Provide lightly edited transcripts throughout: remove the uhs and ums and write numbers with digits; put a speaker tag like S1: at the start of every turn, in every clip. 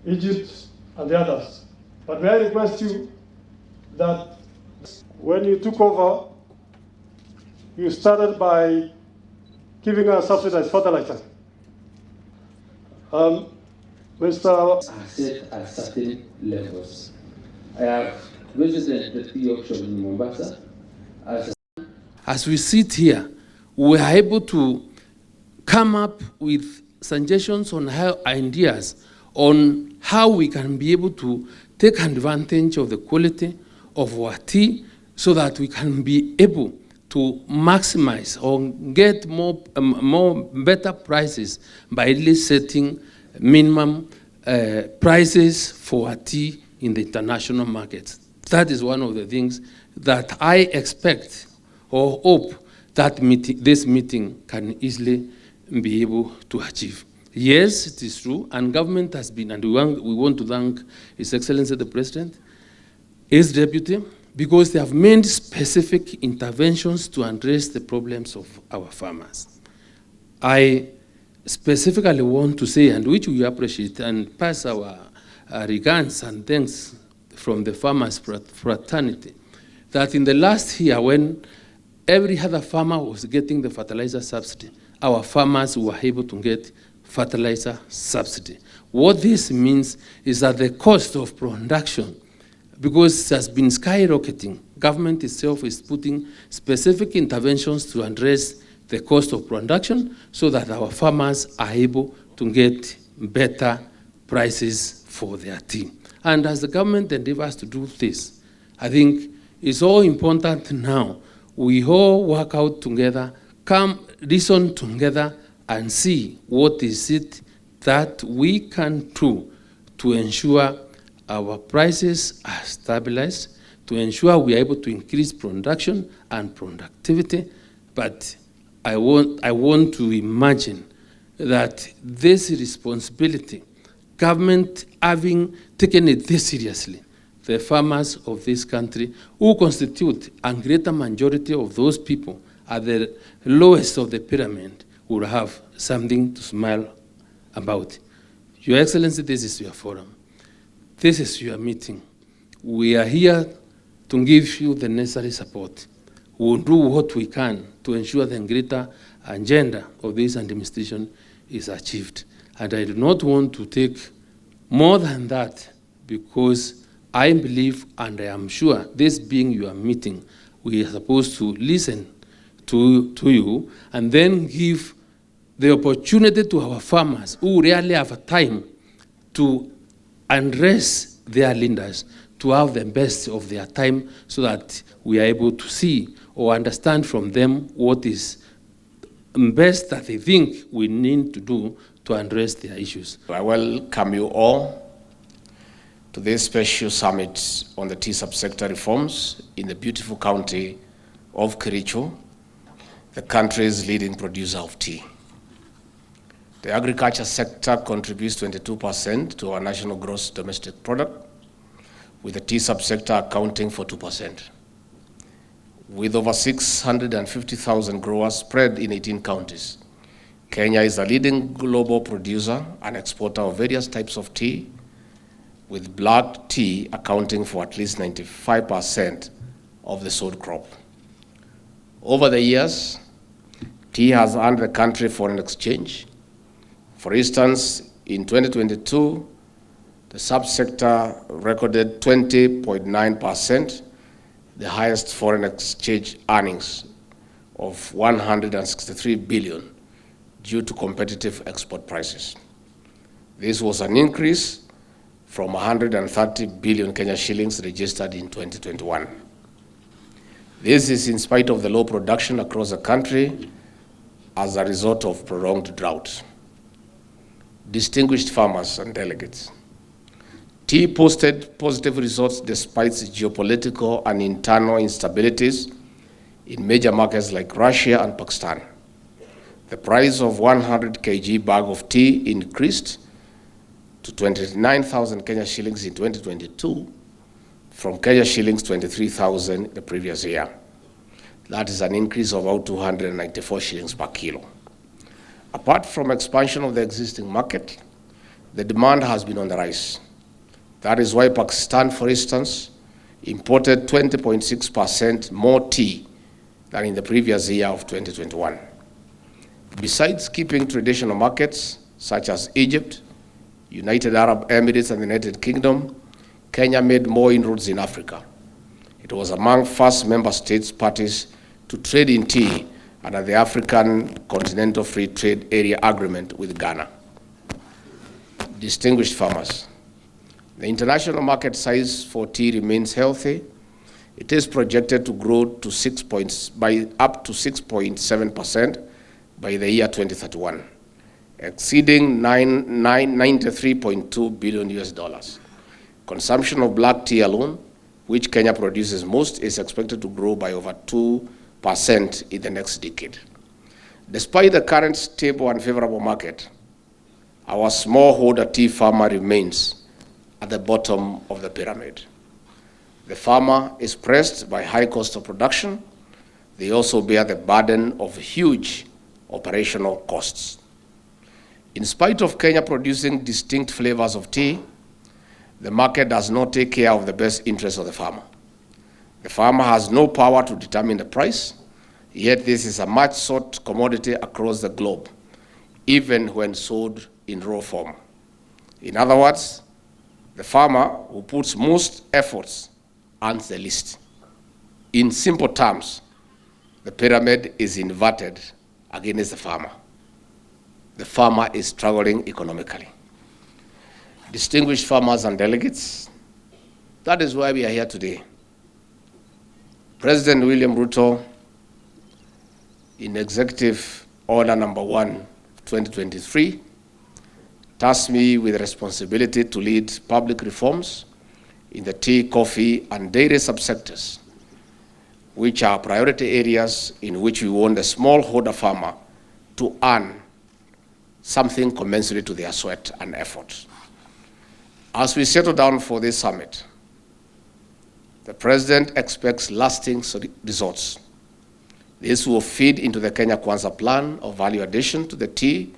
S1: Egypt, and the others. But may I request you that when you took over, you started by giving us subsidized fertilizer. Mr.
S2: Set at certain levels. I have visited the tea auction in Mombasa. As we sit here, we are able to come up with suggestions on how ideas on how we can be able to take advantage of the quality of our tea so that we can be able to maximize or get more better prices by really setting minimum prices for our tea in the international markets. That is one of the things that I expect or hope that this meeting can easily be able to achieve. Yes, it is true, and government has been, and we want to thank His Excellency the President, his deputy, because they have made specific interventions to address the problems of our farmers. I specifically want to say, and which we appreciate, and pass our regards and thanks from the farmers' fraternity, that in the last year when every other farmer was getting the fertilizer subsidy, our farmers were able to get fertilizer subsidy. What this means is that the cost of production, because it has been skyrocketing, government itself is putting specific interventions to address the cost of production so that our farmers are able to get better prices for their tea. And as the government endeavors to do this, I think it's all important now we all work out together, come reason together and see what is it that we can do to ensure our prices are stabilized, to ensure we are able to increase production and productivity. But I want to imagine that this responsibility, government having taken it this seriously, the farmers of this country, who constitute a greater majority of those people at the lowest of the pyramid, will have something to smile about. Your Excellency, this is your forum. This is your meeting. We are here to give you the necessary support. We will do what we can to ensure the greater agenda of this administration is achieved. And I do not want to take more than that, because I believe and I am sure, this being your meeting, we are supposed to listen to you and then give the opportunity to our farmers who really have a time to address their leaders, to have the best of their time so that we are able to see or understand from them what is best that they think we need to do to address their issues.
S3: I welcome you all to this special summit on the tea subsector reforms in the beautiful county of Kericho, the country's leading producer of tea. The agriculture sector contributes 22% to our national gross domestic product, with the tea subsector accounting for 2%. With over 650,000 growers spread in 18 counties, Kenya is a leading global producer and exporter of various types of tea, with black tea accounting for at least 95% of the sold crop. Over the years, tea has earned the country foreign exchange. For instance, in 2022, the subsector recorded 20.9%, the highest foreign exchange earnings of 163 billion due to competitive export prices. This was an increase from 130 billion Kenya shillings registered in 2021. This is in spite of the low production across the country as a result of prolonged drought. Distinguished farmers and delegates, tea posted positive results despite geopolitical and internal instabilities in major markets like Russia and Pakistan. The price of 100 kg bag of tea increased to 29,000 Kenya shillings in 2022 from Kenya shillings 23,000 the previous year. That is an increase of about 294 shillings per kilo. Apart from expansion of the existing market, the demand has been on the rise. That is why Pakistan, for instance, imported 20.6% more tea than in the previous year of 2021. Besides keeping traditional markets such as Egypt, United Arab Emirates, and the United Kingdom, Kenya made more inroads in Africa. It was among first member states parties to trade in tea under the African Continental Free Trade Area Agreement with Ghana. Distinguished farmers, the international market size for tea remains healthy. It is projected to grow to up to 6.7% by the year 2031, exceeding $93.2 billion. Consumption of black tea alone, which Kenya produces most, is expected to grow by over 2% in the next decade. Despite the current stable and favorable market, our smallholder tea farmer remains at the bottom of the pyramid. The farmer is pressed by high cost of production. They also bear the burden of huge operational costs. In spite of Kenya producing distinct flavors of tea, the market does not take care of the best interests of the farmer. The farmer has no power to determine the price, yet this is a much sought commodity across the globe, even when sold in raw form. In other words, the farmer who puts most efforts earns the least. In simple terms, the pyramid is inverted against the farmer. The farmer is struggling economically. Distinguished farmers and delegates, that is why we are here today. President William Ruto, in Executive Order Number 1, 2023, tasked me with the responsibility to lead public reforms in the tea, coffee, and dairy subsectors, which are priority areas in which we want the smallholder farmer to earn something commensurate to their sweat and effort. As we settle down for this summit, the President expects lasting results. This will feed into the Kenya Kwanza plan of value addition to the tea,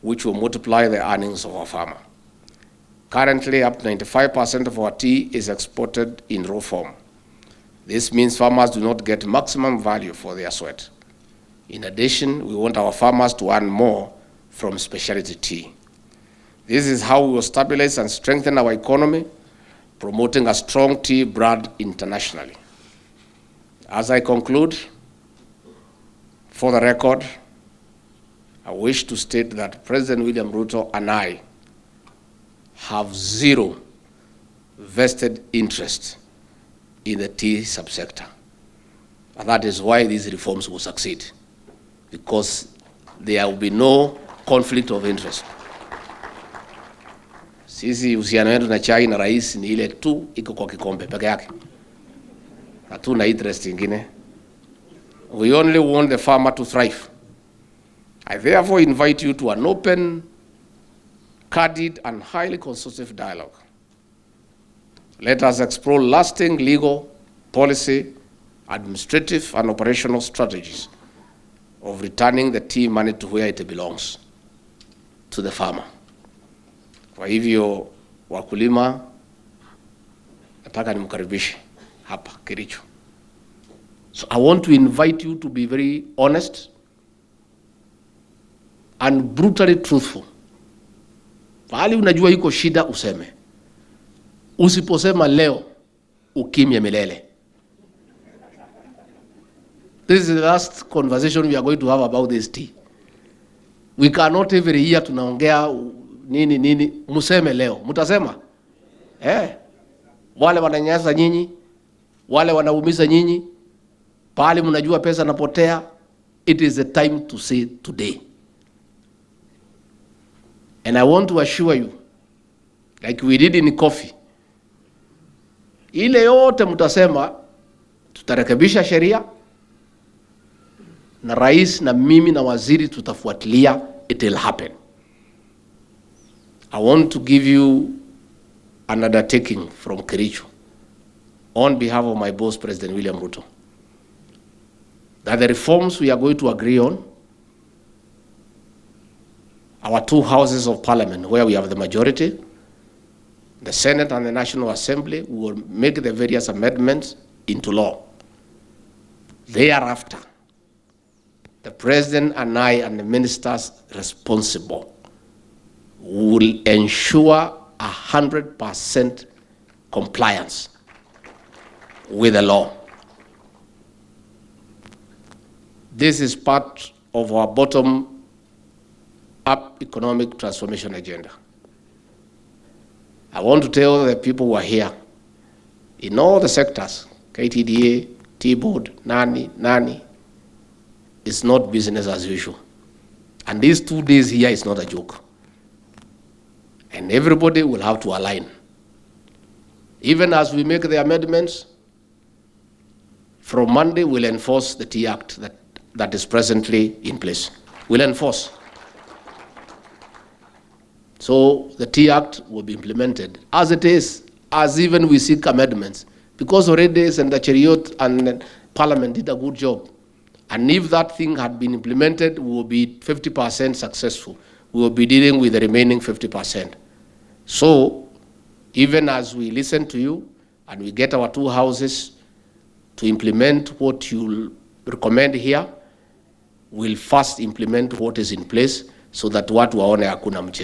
S3: which will multiply the earnings of our farmer. Currently, up to 95% of our tea is exported in raw form. This means farmers do not get maximum value for their sweat. In addition, we want our farmers to earn more from specialty tea. This is how we will stabilize and strengthen our economy, promoting a strong tea brand internationally. As I conclude, for the record, I wish to state that President William Ruto and I have zero vested interest in the tea subsector. And that is why these reforms will succeed, because there will be no conflict of interest. Sisi uhusiano wetu na chai na rais ni ile tu iko kwa kikombe peke yake. Hatuna interest ingine. We only want the farmer to thrive. I therefore invite you to an open, candid, and highly constructive dialogue. Let us explore lasting legal, policy, administrative, and operational strategies of returning the tea money to where it belongs, to the farmer. Kwa hivyo, wakulima, nataka nimkaribishe hapa Kericho. So I want to invite you to be very honest and brutally truthful. Pahali unajua iko shida useme. Usiposema leo, ukimya milele. This is the last conversation we are going to have about this tea. We cannot every year tunaongea nini, museme leo. Mutasema? Wale wananyanyasa nyinyi, wale wanaumiza nyinyi, pale mnajua pesa napotea. It is the time to say today. And I want to assure you, like we did in coffee, ile yote mutasema, tutarekebisha sheria, na rais na mimi na waziri tutafuatilia, it will happen. I want to give you an undertaking from Kericho on behalf of my boss, President William Ruto, that the reforms we are going to agree on our two houses of parliament where we have the majority, the Senate and the National Assembly, will make the various amendments into law. Thereafter, the President and I and the ministers responsible will ensure 100% compliance with the law. This is part of our bottom-up economic transformation agenda. I want to tell the people who are here, in all the sectors, KTDA, T-Board, Nani, it's not business as usual. And these 2 days here is not a joke. And everybody will have to align. Even as we make the amendments, from Monday we'll enforce the T-Act that is presently in place. We'll enforce. So the T-Act will be implemented as it is, as even we seek amendments. Because already Senator Cheriot and Parliament did a good job. And if that thing had been implemented, we will be 50% successful. We will be dealing with the remaining 50%. So, even as we listen to you and we get our two houses to implement what you recommend here, we'll first implement what is in place so that watu waone hakuna mchezo.